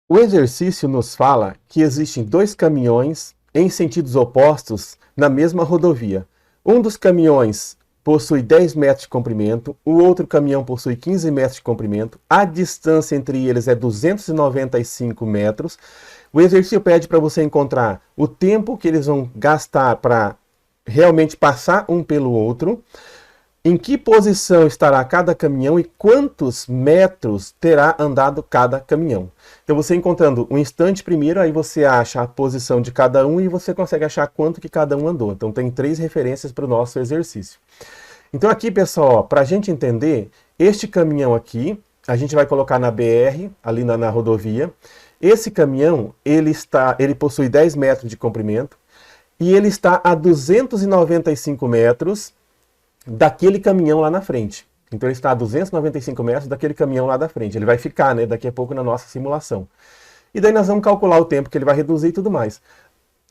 O exercício nos fala que existem dois caminhões em sentidos opostos na mesma rodovia. Um dos caminhões possui 10 metros de comprimento, o outro caminhão possui 15 metros de comprimento, a distância entre eles é 295 metros. O exercício pede para você encontrar o tempo que eles vão gastar para realmente passar um pelo outro, em que posição estará cada caminhão e quantos metros terá andado cada caminhão. Então você encontrando um instante primeiro, aí você acha a posição de cada um e você consegue achar quanto que cada um andou. Então tem 3 referências para o nosso exercício. Então aqui, pessoal, para a gente entender, este caminhão aqui, a gente vai colocar na BR, ali na rodovia. Esse caminhão, ele possui 10 metros de comprimento e ele está a 295 metros daquele caminhão lá na frente. Então ele está a 295 metros daquele caminhão lá da frente. Ele vai ficar, né, daqui a pouco na nossa simulação. E daí nós vamos calcular o tempo que ele vai reduzir e tudo mais.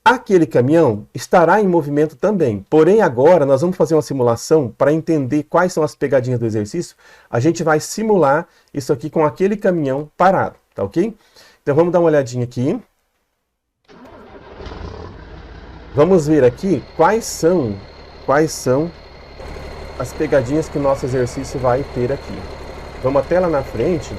Aquele caminhão estará em movimento também. Porém, agora nós vamos fazer uma simulação para entender quais são as pegadinhas do exercício. A gente vai simular isso aqui com aquele caminhão parado, tá ok? Então vamos dar uma olhadinha aqui. Vamos ver aqui quais são as pegadinhas que o nosso exercício vai ter aqui. Vamos até lá na frente.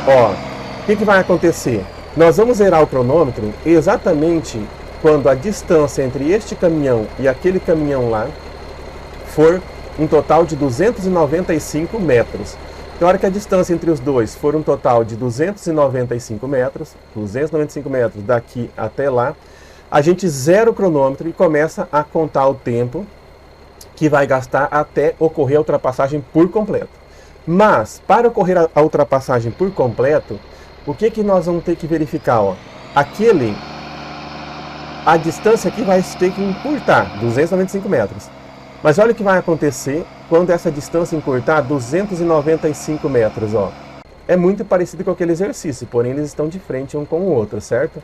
Ó, o que vai acontecer? Nós vamos zerar o cronômetro exatamente quando a distância entre este caminhão e aquele caminhão lá for um total de 295 metros. Então, a hora que a distância entre os dois for um total de 295 metros daqui até lá, a gente zera o cronômetro e começa a contar o tempo que vai gastar até ocorrer a ultrapassagem por completo. Mas, para ocorrer a ultrapassagem por completo, o que nós vamos ter que verificar? Ó? A distância aqui vai ter que encurtar, 295 metros. Mas olha o que vai acontecer quando essa distância encurtar 295 metros. Ó. É muito parecido com aquele exercício, porém eles estão de frente um com o outro, certo?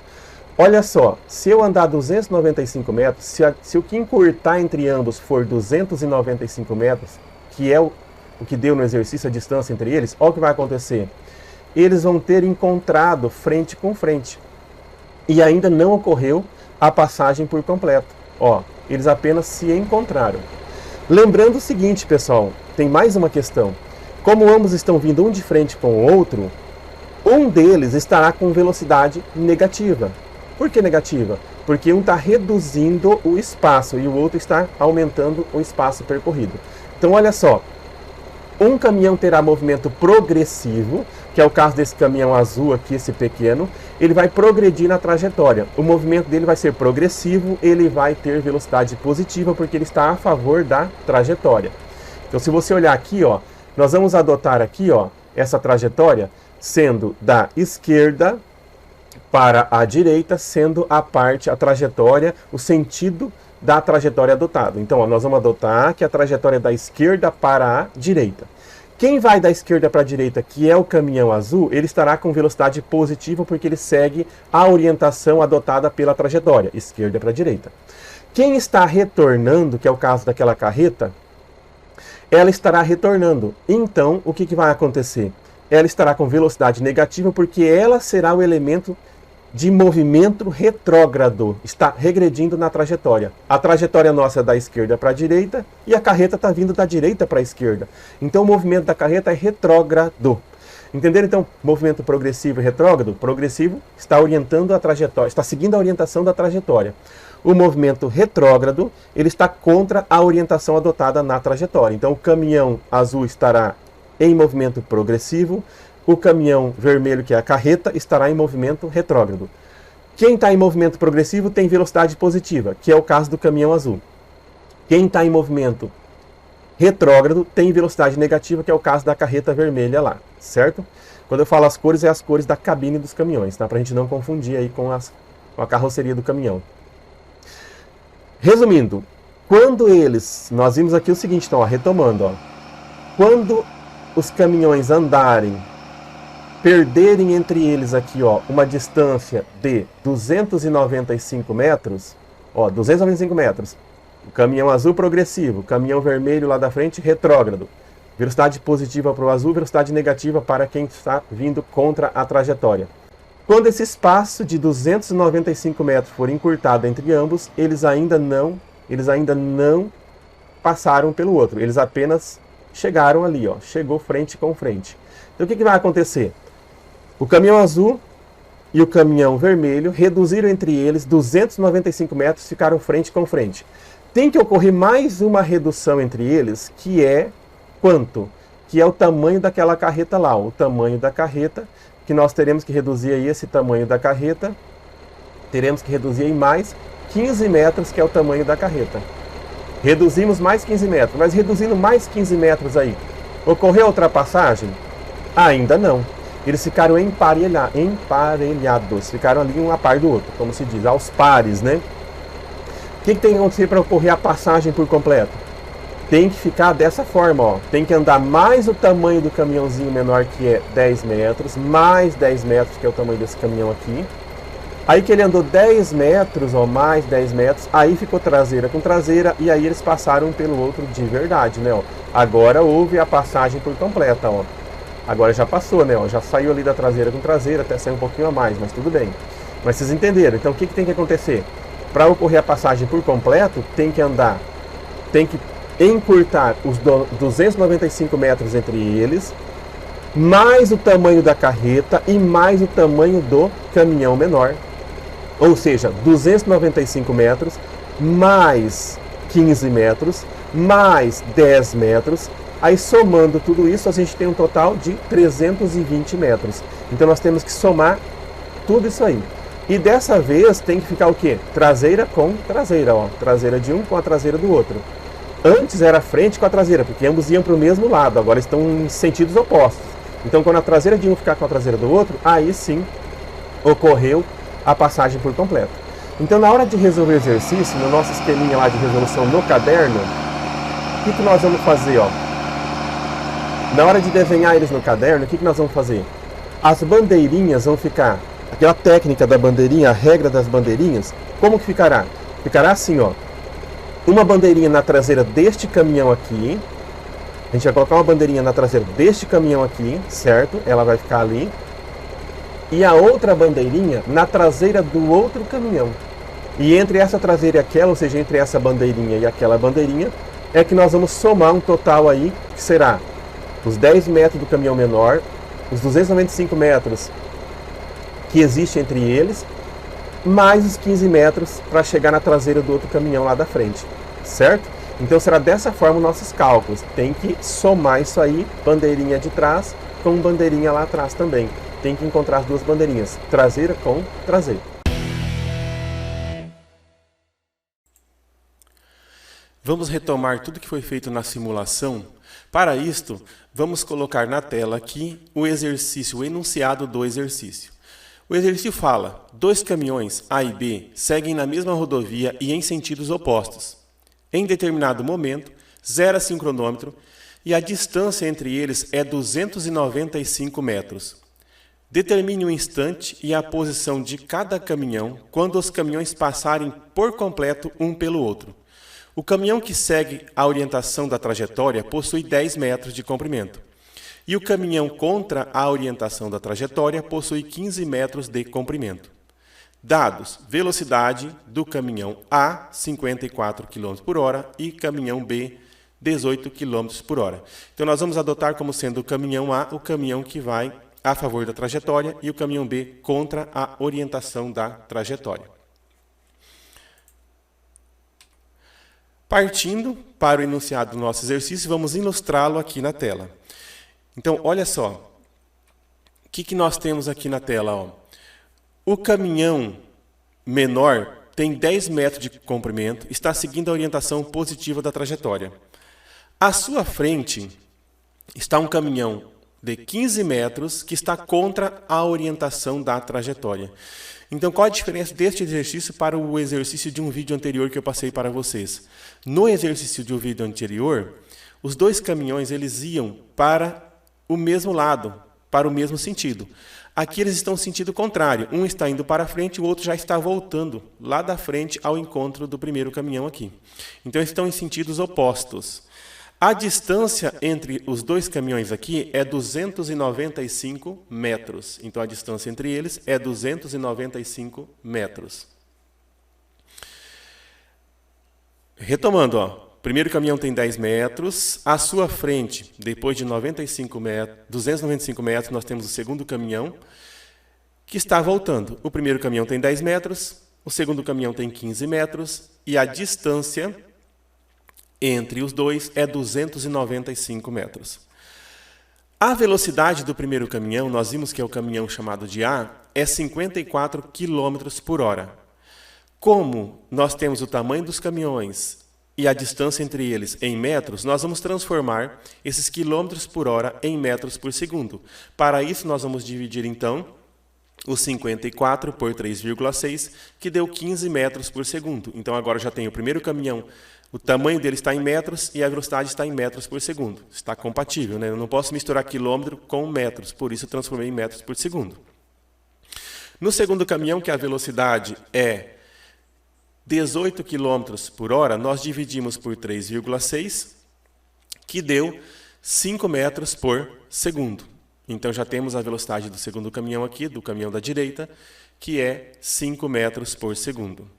Olha só, se eu andar 295 metros, se o que encurtar entre ambos for 295 metros, que é o que deu no exercício a distância entre eles, olha o que vai acontecer. Eles vão ter encontrado frente com frente. E ainda não ocorreu a passagem por completo. Ó, eles apenas se encontraram. Lembrando o seguinte, pessoal, tem mais uma questão. Como ambos estão vindo um de frente com o outro, um deles estará com velocidade negativa. Por que negativa? Porque um está reduzindo o espaço e o outro está aumentando o espaço percorrido. Então, olha só. Um caminhão terá movimento progressivo, que é o caso desse caminhão azul aqui, esse pequeno. Ele vai progredir na trajetória. O movimento dele vai ser progressivo, ele vai ter velocidade positiva, porque ele está a favor da trajetória. Então, se você olhar aqui, ó, nós vamos adotar aqui, ó, essa trajetória sendo da esquerda para a direita, sendo a trajetória, o sentido da trajetória adotada. Então, ó, nós vamos adotar que a trajetória é da esquerda para a direita. Quem vai da esquerda para a direita, que é o caminhão azul, ele estará com velocidade positiva porque ele segue a orientação adotada pela trajetória, esquerda para a direita. Quem está retornando, que é o caso daquela carreta, ela estará retornando. Então, o que vai acontecer? Ela estará com velocidade negativa porque ela será o elemento de movimento retrógrado, está regredindo na trajetória. A trajetória nossa é da esquerda para a direita e a carreta está vindo da direita para a esquerda. Então o movimento da carreta é retrógrado. Entenderam então? Movimento progressivo e retrógrado? Progressivo está orientando a trajetória, está seguindo a orientação da trajetória. O movimento retrógrado, ele está contra a orientação adotada na trajetória. Então o caminhão azul estará em movimento progressivo, o caminhão vermelho, que é a carreta, estará em movimento retrógrado. Quem está em movimento progressivo tem velocidade positiva, que é o caso do caminhão azul. Quem está em movimento retrógrado tem velocidade negativa, que é o caso da carreta vermelha lá, certo? Quando eu falo as cores, é as cores da cabine dos caminhões, tá? Para a gente não confundir aí com a carroceria do caminhão. Resumindo, nós vimos aqui o seguinte, então, ó, retomando, ó, quando os caminhões perderem entre eles aqui, ó, uma distância de 295 metros, ó, 295 metros, o caminhão azul progressivo, o caminhão vermelho lá da frente retrógrado, Velocidade positiva para o azul, velocidade negativa para quem está vindo contra a trajetória. Quando esse espaço de 295 metros for encurtado entre ambos, eles ainda não passaram pelo outro. Eles apenas chegaram ali, ó, chegou frente com frente. Então o que vai acontecer? O caminhão azul e o caminhão vermelho reduziram entre eles 295 metros, ficaram frente com frente. Tem que ocorrer mais uma redução entre eles, que é quanto? Que é o tamanho daquela carreta lá, o tamanho da carreta, que nós teremos que reduzir aí esse tamanho da carreta, teremos que reduzir em mais 15 metros, que é o tamanho da carreta. Reduzimos mais 15 metros, mas reduzindo mais 15 metros aí, ocorreu a ultrapassagem? Ainda não. Eles ficaram emparelhados, ficaram ali um a par do outro, como se diz, aos pares, né? O que tem que acontecer para ocorrer a passagem por completo? Tem que ficar dessa forma, ó. Tem que andar mais o tamanho do caminhãozinho menor, que é 10 metros, mais 10 metros, que é o tamanho desse caminhão aqui. Aí que ele andou 10 metros, ó, mais 10 metros, aí ficou traseira com traseira, e aí eles passaram um pelo outro de verdade, né? Ó. Agora houve a passagem por completa, ó. Agora já passou, né? Ó, já saiu ali da traseira com traseira, até saiu um pouquinho a mais, mas tudo bem. Mas vocês entenderam. Então o que tem que acontecer? Para ocorrer a passagem por completo, tem que encurtar os 295 metros entre eles, mais o tamanho da carreta e mais o tamanho do caminhão menor. Ou seja, 295 metros, mais 15 metros, mais 10 metros. Aí somando tudo isso, a gente tem um total de 320 metros. Então nós temos que somar tudo isso aí. E dessa vez tem que ficar o quê? Traseira com traseira, ó. Traseira de um com a traseira do outro. Antes era frente com a traseira, porque ambos iam para o mesmo lado, agora estão em sentidos opostos. Então quando a traseira de um ficar com a traseira do outro, aí sim ocorreu a passagem por completo. Então na hora de resolver o exercício, no nosso esqueminha lá de resolução no caderno, o que nós vamos fazer, ó? Na hora de desenhar eles no caderno, o que nós vamos fazer? As bandeirinhas vão ficar, aquela técnica da bandeirinha, a regra das bandeirinhas, como que ficará? Ficará assim, ó. Uma bandeirinha na traseira deste caminhão aqui. A gente vai colocar uma bandeirinha na traseira deste caminhão aqui, certo? Ela vai ficar ali. E a outra bandeirinha na traseira do outro caminhão. E entre essa traseira e aquela, ou seja, entre essa bandeirinha e aquela bandeirinha, é que nós vamos somar um total aí, que será os 10 metros do caminhão menor, os 295 metros que existe entre eles, mais os 15 metros para chegar na traseira do outro caminhão lá da frente, certo? Então será dessa forma os nossos cálculos. Tem que somar isso aí, bandeirinha de trás com bandeirinha lá atrás também. Tem que encontrar as duas bandeirinhas, traseira com traseira. Vamos retomar tudo que foi feito na simulação. Para isto, vamos colocar na tela aqui o exercício, o enunciado do exercício. O exercício fala: dois caminhões A e B seguem na mesma rodovia e em sentidos opostos. Em determinado momento, zera-se um cronômetro e a distância entre eles é 295 metros. Determine o instante e a posição de cada caminhão quando os caminhões passarem por completo um pelo outro. O caminhão que segue a orientação da trajetória possui 10 metros de comprimento. E o caminhão contra a orientação da trajetória possui 15 metros de comprimento. Dados: velocidade do caminhão A, 54 km por hora, e caminhão B, 18 km por hora. Então nós vamos adotar como sendo o caminhão A o caminhão que vai a favor da trajetória e o caminhão B contra a orientação da trajetória. Partindo para o enunciado do nosso exercício, vamos ilustrá-lo aqui na tela. Então, olha só, o que nós temos aqui na tela? Ó? O caminhão menor tem 10 metros de comprimento, está seguindo a orientação positiva da trajetória. À sua frente está um caminhão de 15 metros que está contra a orientação da trajetória. Então, qual a diferença deste exercício para o exercício de um vídeo anterior que eu passei para vocês? No exercício de um vídeo anterior, os dois caminhões eles iam para o mesmo lado, para o mesmo sentido. Aqui eles estão no sentido contrário. Um está indo para frente, o outro já está voltando lá da frente ao encontro do primeiro caminhão aqui. Então, eles estão em sentidos opostos. A distância entre os dois caminhões aqui é 295 metros. Então, a distância entre eles é 295 metros. Retomando, ó, o primeiro caminhão tem 10 metros. À sua frente, depois de 295 metros, nós temos o segundo caminhão que está voltando. O primeiro caminhão tem 10 metros, o segundo caminhão tem 15 metros e a distância entre os dois é 295 metros. A velocidade do primeiro caminhão, nós vimos que é o caminhão chamado de A, é 54 km por hora. Como nós temos o tamanho dos caminhões e a distância entre eles em metros, nós vamos transformar esses quilômetros por hora em metros por segundo. Para isso, nós vamos dividir, então, os 54 por 3,6, que deu 15 metros por segundo. Então, agora já tem o primeiro caminhão, o tamanho dele está em metros e a velocidade está em metros por segundo. Está compatível, né? Eu não posso misturar quilômetro com metros, por isso eu transformei em metros por segundo. No segundo caminhão, que a velocidade é 18 km por hora, nós dividimos por 3,6, que deu 5 metros por segundo. Então, já temos a velocidade do segundo caminhão aqui, do caminhão da direita, que é 5 metros por segundo.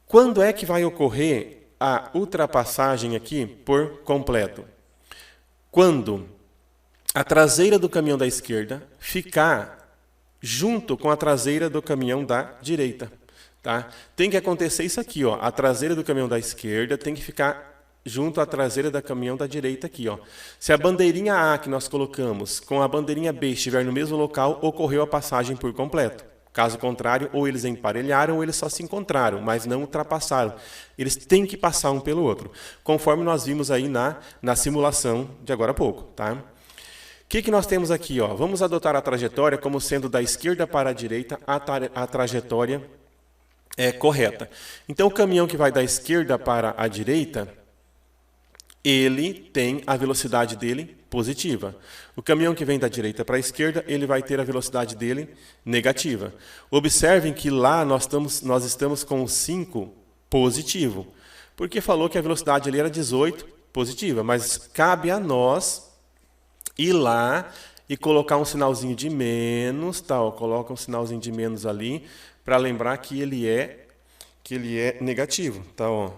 Quando é que vai ocorrer a ultrapassagem aqui por completo? Quando a traseira do caminhão da esquerda ficar junto com a traseira do caminhão da direita. Tá? Tem que acontecer isso aqui, ó. A traseira do caminhão da esquerda tem que ficar junto à traseira do caminhão da direita aqui, ó. Se a bandeirinha A que nós colocamos com a bandeirinha B estiver no mesmo local, ocorreu a passagem por completo. Caso contrário, ou eles emparelharam ou eles só se encontraram, mas não ultrapassaram. Eles têm que passar um pelo outro, conforme nós vimos aí na simulação de agora há pouco. Tá? O que nós temos aqui? Ó? Vamos adotar a trajetória como sendo da esquerda para a direita a trajetória correta. Então, o caminhão que vai da esquerda para a direita, ele tem a velocidade dele positiva. O caminhão que vem da direita para a esquerda, ele vai ter a velocidade dele negativa. Observem que lá nós estamos com o 5 positivo, porque falou que a velocidade ali era 18 positiva, mas cabe a nós ir lá e colocar um sinalzinho de menos, tá? Ó, coloca um sinalzinho de menos ali, para lembrar que ele é negativo. Tá? Ó.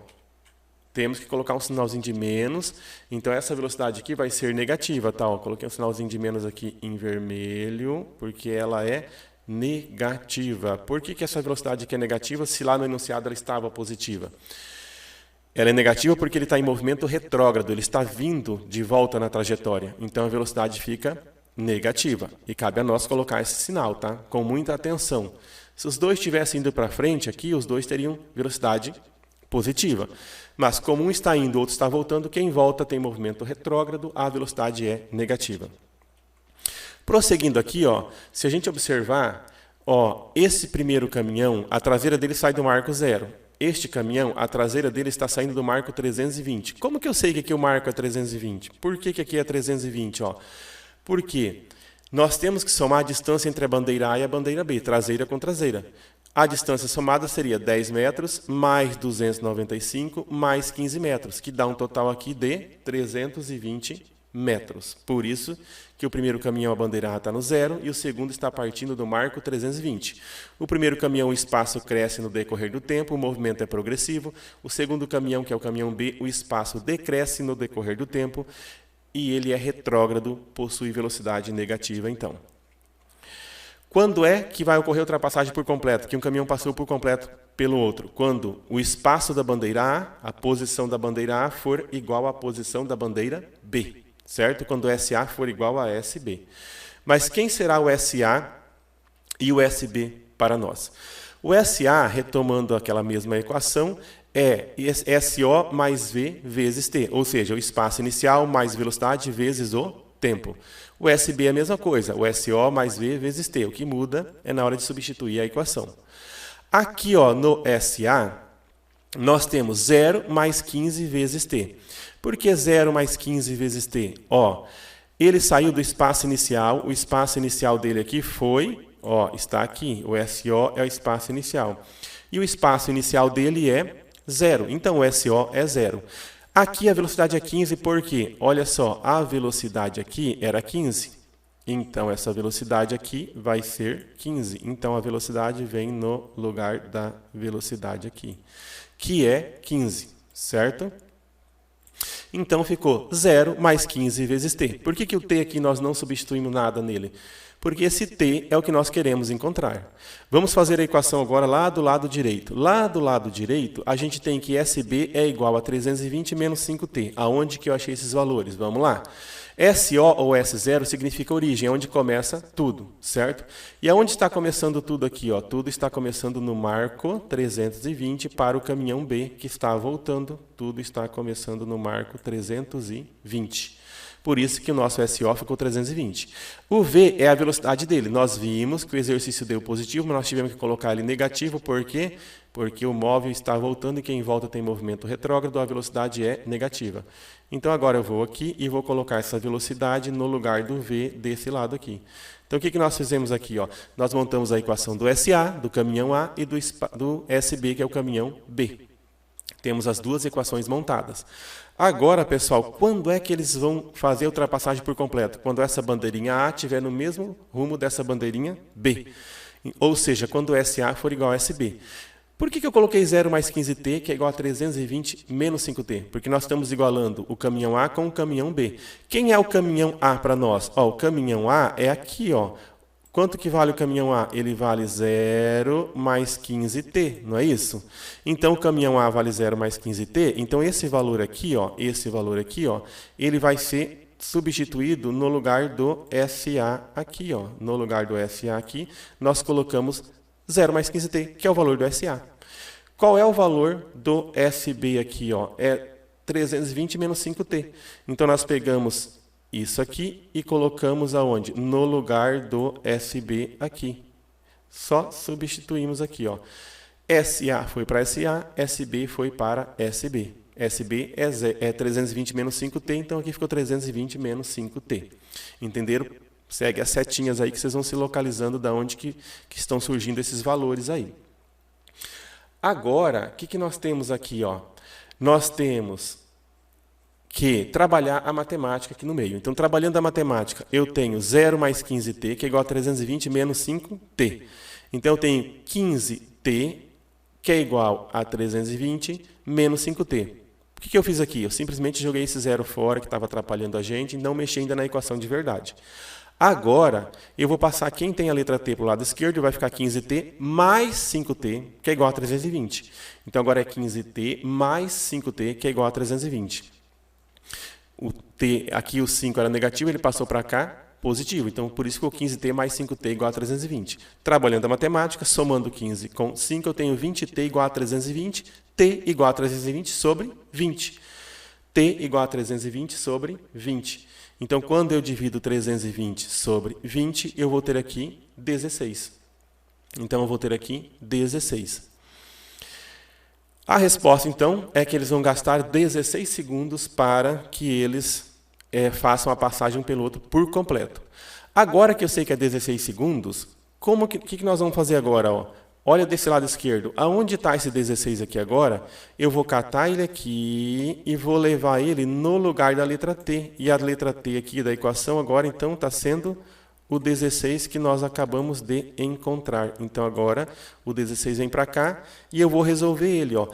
Temos que colocar um sinalzinho de menos, então essa velocidade aqui vai ser negativa. Tá? Ó, coloquei um sinalzinho de menos aqui em vermelho, porque ela é negativa. Por que essa velocidade aqui é negativa, se lá no enunciado ela estava positiva? Ela é negativa porque ele está em movimento retrógrado, ele está vindo de volta na trajetória, então a velocidade fica negativa. E cabe a nós colocar esse sinal, tá? Com muita atenção. Se os dois estivessem indo para frente aqui, os dois teriam velocidade positiva. Mas como um está indo, o outro está voltando, quem volta tem movimento retrógrado, a velocidade é negativa. Prosseguindo aqui, ó, se a gente observar, ó, esse primeiro caminhão, a traseira dele sai do marco 0. Este caminhão, a traseira dele está saindo do marco 320. Como que eu sei que aqui o marco é 320? Por que aqui é 320? Ó? Porque nós temos que somar a distância entre a bandeira A e a bandeira B, traseira com traseira. A distância somada seria 10 metros mais 295 mais 15 metros, que dá um total aqui de 320 metros. Por isso que o primeiro caminhão, a bandeira A, está no 0 e o segundo está partindo do marco 320. O primeiro caminhão, o espaço cresce no decorrer do tempo, o movimento é progressivo. O segundo caminhão, que é o caminhão B, o espaço decresce no decorrer do tempo e ele é retrógrado, possui velocidade negativa, então. Quando é que vai ocorrer a ultrapassagem por completo? Que um caminhão passou por completo pelo outro? Quando o espaço da bandeira A, a posição da bandeira A, for igual à posição da bandeira B. Certo? Quando o SA for igual a SB. Mas quem será o SA e o SB para nós? O SA, retomando aquela mesma equação, é SO mais V vezes T, ou seja, o espaço inicial mais velocidade vezes o tempo. O SB é a mesma coisa, o SO mais V vezes T. O que muda é na hora de substituir a equação. Aqui, ó, no SA, nós temos 0 mais 15 vezes T. Por que 0 mais 15 vezes T? Ó, ele saiu do espaço inicial, o espaço inicial dele aqui foi, ó, está aqui, o SO é o espaço inicial. E o espaço inicial dele é 0, então o SO é 0. Aqui a velocidade é 15 porque, olha só, a velocidade aqui era 15. Então, essa velocidade aqui vai ser 15. Então, a velocidade vem no lugar da velocidade aqui, que é 15, certo? Então, ficou 0 mais 15 vezes t. Por que o t aqui nós não substituímos nada nele? Porque esse t é o que nós queremos encontrar. Vamos fazer a equação agora lá do lado direito. Lá do lado direito, a gente tem que SB é igual a 320 menos 5t. Aonde que eu achei esses valores? Vamos lá. SO ou S0 significa origem, onde começa tudo, certo? E aonde está começando tudo aqui? Ó? Tudo está começando no marco 320 para o caminhão B, que está voltando. Tudo está começando no marco 320. Por isso que o nosso SO ficou 320. O V é a velocidade dele. Nós vimos que o exercício deu positivo, mas nós tivemos que colocar ele negativo. Por quê? Porque o móvel está voltando e quem volta tem movimento retrógrado, a velocidade é negativa. Então, agora eu vou aqui e vou colocar essa velocidade no lugar do V desse lado aqui. Então, o que nós fizemos aqui? Ó? Nós montamos a equação do SA, do caminhão A, e do SB, que é o caminhão B. Temos as duas equações montadas. Agora, pessoal, quando é que eles vão fazer a ultrapassagem por completo? Quando essa bandeirinha A estiver no mesmo rumo dessa bandeirinha B. Ou seja, quando o SA for igual a SB. Por que eu coloquei 0 mais 15t, que é igual a 320 menos 5t? Porque nós estamos igualando o caminhão A com o caminhão B. Quem é o caminhão A para nós? Ó, o caminhão A é aqui, ó. Quanto que vale o caminhão A? Ele vale 0 mais 15t, não é isso? Então, o caminhão A vale 0 mais 15t. Então, esse valor aqui, ó, ele vai ser substituído no lugar do SA aqui, ó. No lugar do SA aqui, nós colocamos 0 mais 15t, que é o valor do SA. Qual é o valor do SB aqui, ó? É 320 menos 5t. Então, nós pegamos isso aqui e colocamos aonde? No lugar do SB aqui. Só substituímos aqui, ó. SA foi para SA, SB foi para SB. SB é 320 menos 5t, então aqui ficou 320 menos 5t. Entenderam? Segue as setinhas aí que vocês vão se localizando da onde que estão surgindo esses valores aí. Agora, o que nós temos aqui? Ó? Nós temos que trabalhar a matemática aqui no meio. Então, trabalhando a matemática, eu tenho 0 mais 15t, que é igual a 320 menos 5t. Então, eu tenho 15t, que é igual a 320 menos 5t. O que eu fiz aqui? Eu simplesmente joguei esse zero fora, que estava atrapalhando a gente, e não mexi ainda na equação de verdade. Agora, eu vou passar quem tem a letra t para o lado esquerdo, vai ficar 15t mais 5t, que é igual a 320. Então, agora é 15t mais 5t, que é igual a 320. O t, aqui o 5 era negativo, ele passou para cá, positivo. Então, por isso ficou 15t mais 5t igual a 320. Trabalhando a matemática, somando 15 com 5, eu tenho 20t igual a 320, t igual a 320 sobre 20. t igual a 320 sobre 20. Então, quando eu divido 320 sobre 20, eu vou ter aqui 16. Então, eu vou ter aqui 16. A resposta, então, é que eles vão gastar 16 segundos para que eles façam a passagem um pelo outro por completo. Agora que eu sei que é 16 segundos, o que nós vamos fazer agora? Ó? Olha desse lado esquerdo. Aonde está esse 16 aqui agora? Eu vou catar ele aqui e vou levar ele no lugar da letra T. E a letra T aqui da equação agora, então, está sendo o 16 que nós acabamos de encontrar. Então, agora, o 16 vem para cá e eu vou resolver ele. Ó.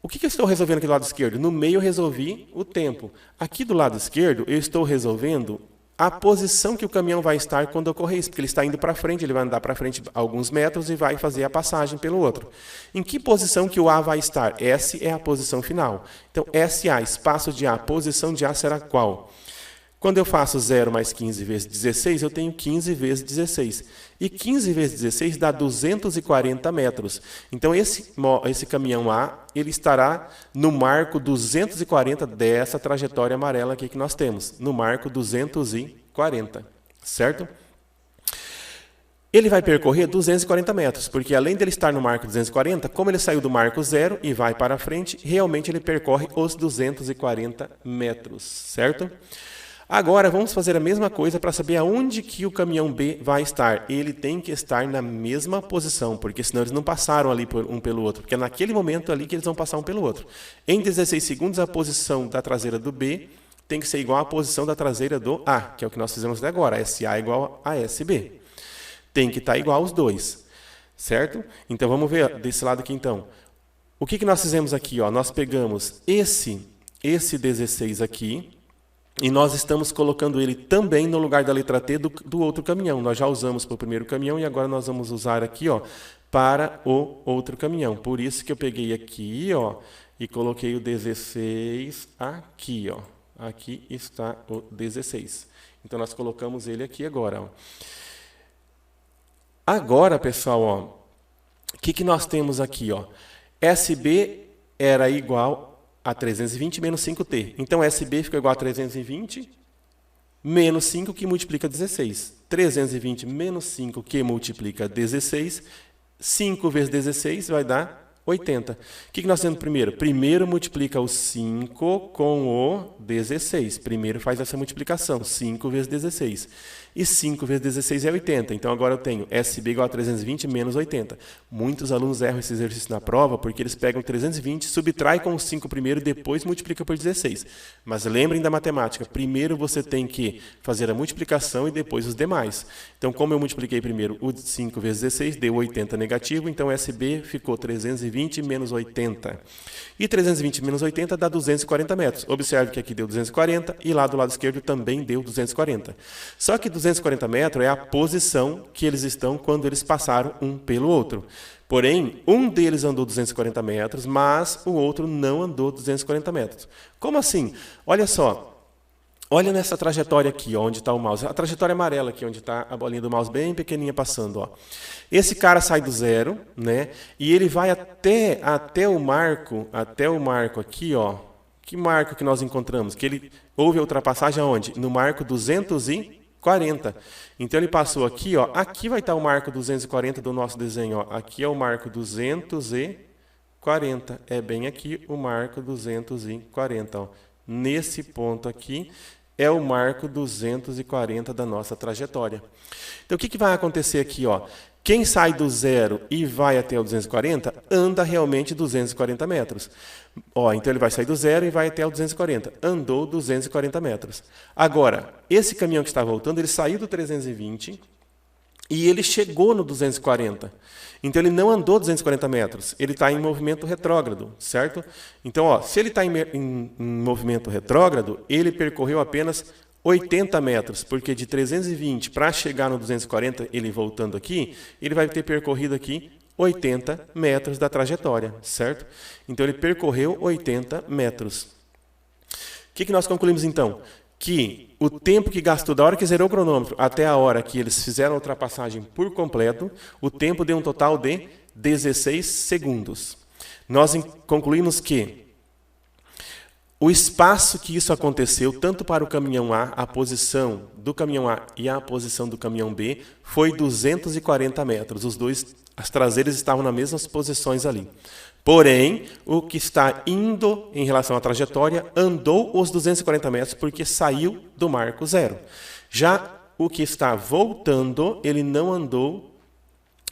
O que eu estou resolvendo aqui do lado esquerdo? No meio eu resolvi o tempo. Aqui do lado esquerdo, eu estou resolvendo a posição que o caminhão vai estar quando ocorrer isso, porque ele está indo para frente, ele vai andar para frente alguns metros e vai fazer a passagem pelo outro. Em que posição que o A vai estar? S é a posição final. Então, SA, espaço de A, posição de A será qual? Quando eu faço 0 mais 15 vezes 16, eu tenho 15 vezes 16. E 15 vezes 16 dá 240 metros. Então, esse caminhão A, ele estará no marco 240 dessa trajetória amarela aqui que nós temos. No marco 240, certo? Ele vai percorrer 240 metros, porque além dele estar no marco 240, como ele saiu do marco 0 e vai para frente, realmente ele percorre os 240 metros, certo? Agora vamos fazer a mesma coisa para saber aonde que o caminhão B vai estar. Ele tem que estar na mesma posição, porque senão eles não passaram ali um pelo outro, porque é naquele momento ali que eles vão passar um pelo outro. Em 16 segundos, a posição da traseira do B tem que ser igual à posição da traseira do A, que é o que nós fizemos até agora, SA igual a SB. Tem que estar igual aos dois, certo? Então vamos ver desse lado aqui então. O que nós fizemos aqui? Ó? Nós pegamos esse 16 aqui, e nós estamos colocando ele também no lugar da letra T do outro caminhão. Nós já usamos para o primeiro caminhão e agora nós vamos usar aqui, ó, para o outro caminhão. Por isso que eu peguei aqui, ó, e coloquei o 16 aqui, ó. Aqui está o 16. Então nós colocamos ele aqui agora, ó. Agora, pessoal, ó, o que nós temos aqui, ó? SB era igual a 320 menos 5T. Então, SB fica igual a 320 menos 5, que multiplica 16. 320 menos 5, que multiplica 16. 5 vezes 16 vai dar 80. O que nós temos primeiro? Primeiro multiplica o 5 com o 16. Primeiro faz essa multiplicação. 5 vezes 16. E 5 vezes 16 é 80. Então, agora eu tenho SB igual a 320 menos 80. Muitos alunos erram esse exercício na prova porque eles pegam 320, subtraem com o 5 primeiro e depois multiplicam por 16. Mas lembrem da matemática. Primeiro você tem que fazer a multiplicação e depois os demais. Então, como eu multipliquei primeiro o 5 vezes 16, deu 80 negativo. Então, SB ficou 320 menos 80. E 320 menos 80 dá 240 metros. Observe que aqui deu 240 e lá do lado esquerdo também deu 240. Só que 240 metros é a posição que eles estão quando eles passaram um pelo outro. Porém, um deles andou 240 metros, mas o outro não andou 240 metros. Como assim? Olha só. Olha nessa trajetória aqui, ó, onde está o mouse. A trajetória amarela aqui, onde está a bolinha do mouse bem pequenininha passando. Ó. Esse cara sai do zero, né? E ele vai até o marco aqui, ó. Que marco que nós encontramos? Que ele houve a ultrapassagem aonde? No marco 240. Então ele passou aqui, ó. Aqui vai estar o marco 240 do nosso desenho, ó. Aqui é o marco 240. É bem aqui o marco 240, ó. Nesse ponto aqui é o marco 240 da nossa trajetória. Então, o que vai acontecer aqui? Ó? Quem sai do zero e vai até o 240, anda realmente 240 metros. Ó, então, ele vai sair do zero e vai até o 240. Andou 240 metros. Agora, esse caminhão que está voltando, ele saiu do 320 e ele chegou no 240. Então, ele não andou 240 metros. Ele está em movimento retrógrado, certo? Então, ó, se ele está em movimento retrógrado, ele percorreu apenas 80 metros, porque de 320 para chegar no 240, ele voltando aqui, ele vai ter percorrido aqui 80 metros da trajetória, certo? Então, ele percorreu 80 metros. O que nós concluímos, então? Que o tempo que gastou da hora que zerou o cronômetro até a hora que eles fizeram a ultrapassagem por completo, o tempo deu um total de 16 segundos. Nós concluímos que o espaço que isso aconteceu, tanto para o caminhão A, a posição do caminhão A e a posição do caminhão B, foi 240 metros. As traseiras estavam nas mesmas posições ali. Porém, o que está indo em relação à trajetória andou os 240 metros porque saiu do marco zero. Já o que está voltando, ele não andou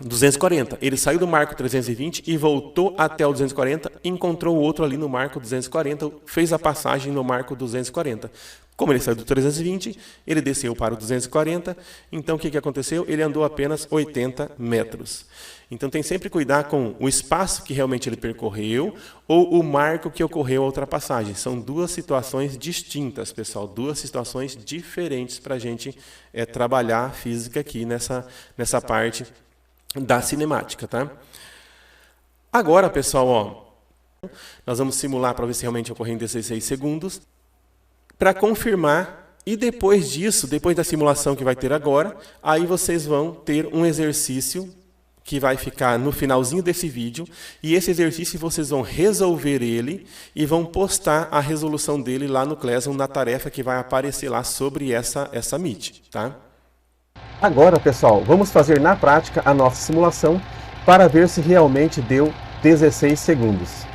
240. Ele saiu do marco 320 e voltou até o 240, encontrou o outro ali no marco 240, fez a passagem no marco 240. Como ele saiu do 320, ele desceu para o 240, então o que aconteceu? Ele andou apenas 80 metros. Então tem sempre que cuidar com o espaço que realmente ele percorreu ou o marco que ocorreu a ultrapassagem. São duas situações distintas, pessoal, duas situações diferentes para a gente trabalhar a física aqui nessa parte da cinemática, tá? Agora, pessoal, ó, nós vamos simular para ver se realmente ocorreu em 16 segundos. Para confirmar, e depois disso, depois da simulação que vai ter agora, aí vocês vão ter um exercício que vai ficar no finalzinho desse vídeo, e esse exercício vocês vão resolver ele e vão postar a resolução dele lá no Classroom, na tarefa que vai aparecer lá sobre essa Meet, tá? Agora, pessoal, vamos fazer na prática a nossa simulação para ver se realmente deu 16 segundos.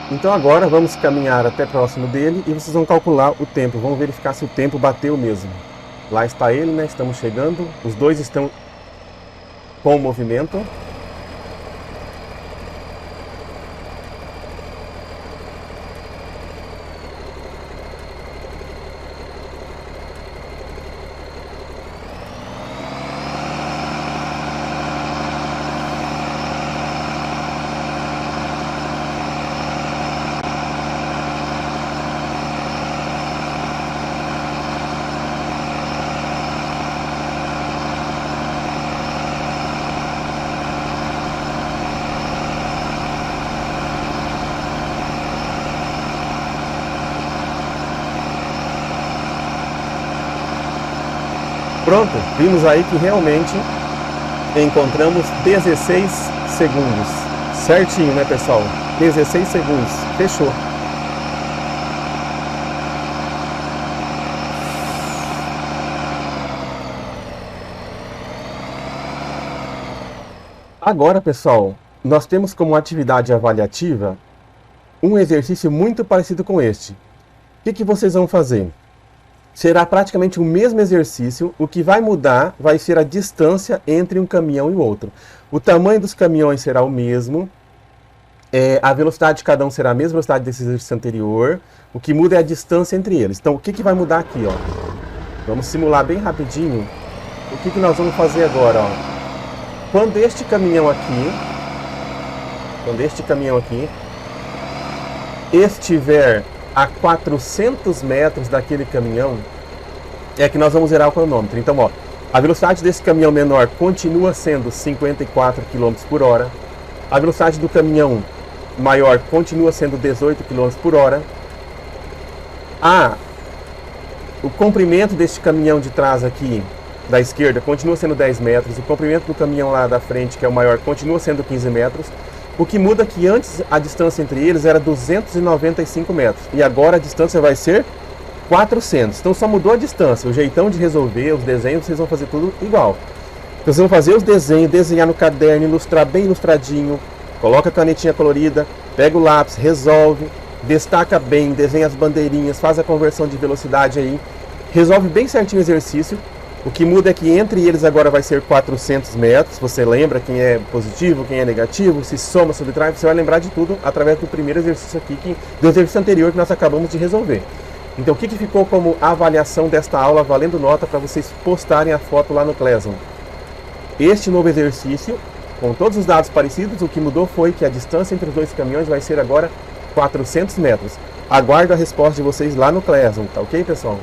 Então agora vamos caminhar até próximo dele e vocês vão calcular o tempo. Vamos verificar se o tempo bateu mesmo. Lá está ele, né? Estamos chegando. Os dois estão com movimento. Pronto, vimos aí que realmente encontramos 16 segundos. Certinho, né, pessoal? 16 segundos. Fechou. Agora, pessoal, nós temos como atividade avaliativa um exercício muito parecido com este. O que vocês vão fazer? Será praticamente o mesmo exercício, o que vai mudar vai ser a distância entre um caminhão e o outro. O tamanho dos caminhões será o mesmo, a velocidade de cada um será a mesma velocidade desse exercício anterior, o que muda é a distância entre eles. Então o que vai mudar aqui? Ó? Vamos simular bem rapidinho o que nós vamos fazer agora. Ó? Quando este caminhão aqui estiver a 400 metros daquele caminhão, é que nós vamos zerar o cronômetro. Então, ó, a velocidade desse caminhão menor continua sendo 54 km por hora. A velocidade do caminhão maior continua sendo 18 km por hora. O comprimento deste caminhão de trás aqui, da esquerda, continua sendo 10 metros. O comprimento do caminhão lá da frente, que é o maior, continua sendo 15 metros. O que muda é que antes a distância entre eles era 295 metros. E agora a distância vai ser 400. Então só mudou a distância. O jeitão de resolver, os desenhos, vocês vão fazer tudo igual. Então, vocês vão fazer os desenhos, desenhar no caderno, ilustrar bem ilustradinho. Coloca a canetinha colorida, pega o lápis, resolve, destaca bem, desenha as bandeirinhas, faz a conversão de velocidade aí. Resolve bem certinho o exercício. O que muda é que entre eles agora vai ser 400 metros. Você lembra quem é positivo, quem é negativo, se soma, subtrai. Você vai lembrar de tudo através do primeiro exercício aqui, do exercício anterior que nós acabamos de resolver. Então o que ficou como avaliação desta aula, valendo nota para vocês postarem a foto lá no Classroom? Este novo exercício, com todos os dados parecidos, o que mudou foi que a distância entre os dois caminhões vai ser agora 400 metros. Aguardo a resposta de vocês lá no Classroom, tá ok, pessoal?